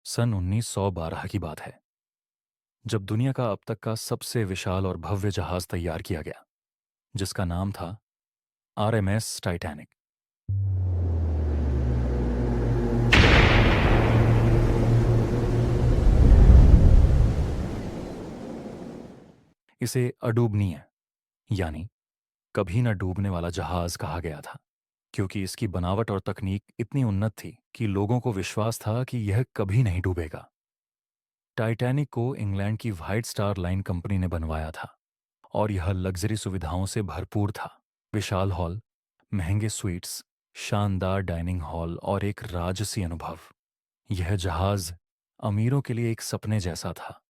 सन 1912 की बात है, जब दुनिया का अब तक का सबसे विशाल और भव्य जहाज तैयार किया गया, जिसका नाम था आरएमएस टाइटैनिक। इसे अडूबनीय यानी कभी न डूबने वाला जहाज कहा गया था, क्योंकि इसकी बनावट और तकनीक इतनी उन्नत थी कि लोगों को विश्वास था कि यह कभी नहीं डूबेगा। टाइटैनिक को इंग्लैंड की व्हाइट स्टार लाइन कंपनी ने बनवाया था और यह लग्जरी सुविधाओं से भरपूर था। विशाल हॉल, महंगे स्वीट्स, शानदार डाइनिंग हॉल और एक राजसी अनुभव। यह जहाज अमीरों के लिए एक सपने जैसा था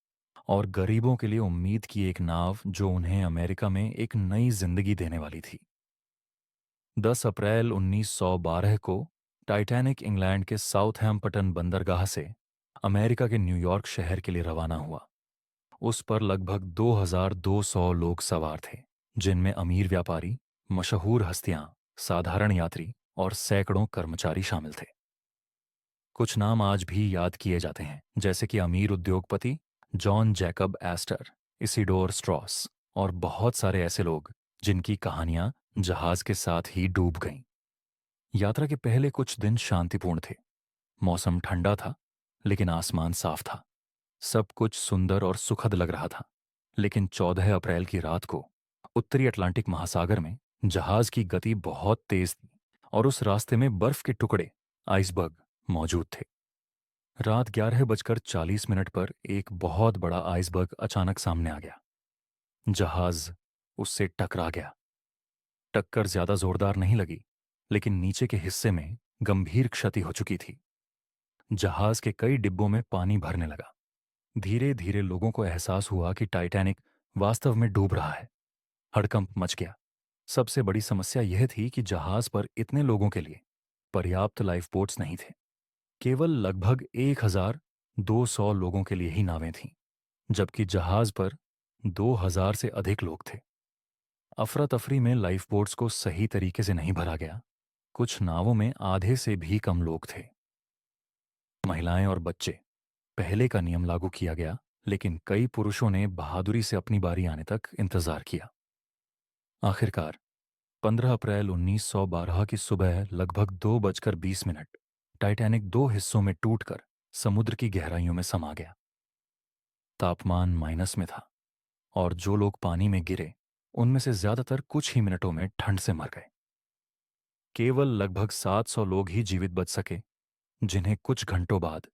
और गरीबों के लिए उम्मीद की एक नाव जो उन्हें अमेरिका में एक नई जिंदगी देने वाली थी। 10 अप्रैल 1912 को टाइटैनिक इंग्लैंड के साउथहैम्पटन बंदरगाह से अमेरिका के न्यूयॉर्क शहर के लिए रवाना हुआ। उस पर लगभग 2200 लोग सवार थे, जिनमें अमीर व्यापारी, मशहूर हस्तियां, साधारण यात्री और सैकड़ों कर्मचारी शामिल थे। कुछ नाम आज भी याद किए जाते हैं, जैसे कि अमीर उद्योगपति John Jacob Astor, Isidor Straus और बहुत सारे ऐसे लोग जिनकी कहानियां जहाज के साथ ही डूब गईं। यात्रा के पहले कुछ दिन शांतिपूर्ण थे। मौसम ठंडा था, लेकिन आसमान साफ था। सब कुछ सुंदर और सुखद लग रहा था। लेकिन 14 अप्रैल की रात को उत्तरी अटलांटिक महासागर में जहाज की गति बहुत तेज थी और उस रास्ते में बर्फ के टुकड़े, आइसबर्ग, मौजूद थे। रात 11:40 पर एक बहुत बड़ा आइसबर्ग अचानक सामने आ गया। जहाज उससे टकरा गया। टक्कर ज्यादा जोरदार नहीं लगी, लेकिन नीचे के हिस्से में गंभीर क्षति हो चुकी थी। जहाज के कई डिब्बों में पानी भरने लगा। धीरे धीरे लोगों को एहसास हुआ कि टाइटैनिक वास्तव में डूब रहा है। हड़कंप मच गया। सबसे बड़ी समस्या यह थी कि जहाज पर इतने लोगों के लिए पर्याप्त लाइफ बोट्स नहीं थे। केवल लगभग 1200 लोगों के लिए ही नावें थीं, जबकि जहाज पर 2000 से अधिक लोग थे। अफरा तफरी में लाइफ बोट्स को सही तरीके से नहीं भरा गया। कुछ नावों में आधे से भी कम लोग थे। महिलाएं और बच्चे। पहले का नियम लागू किया गया, लेकिन कई पुरुषों ने बहादुरी से अपनी बारी आने तक इंतजार किया। आखिरकार 15 अप्रैल 1912 की सुबह लगभग 2:20 टाइटैनिक दो हिस्सों में टूटकर समुद्र की गहराइयों में समा गया। तापमान माइनस में था और जो लोग पानी में गिरे, उनमें से ज्यादातर कुछ ही मिनटों में ठंड से मर गए। केवल लगभग 700 लोग ही जीवित बच सके, जिन्हें कुछ घंटों बाद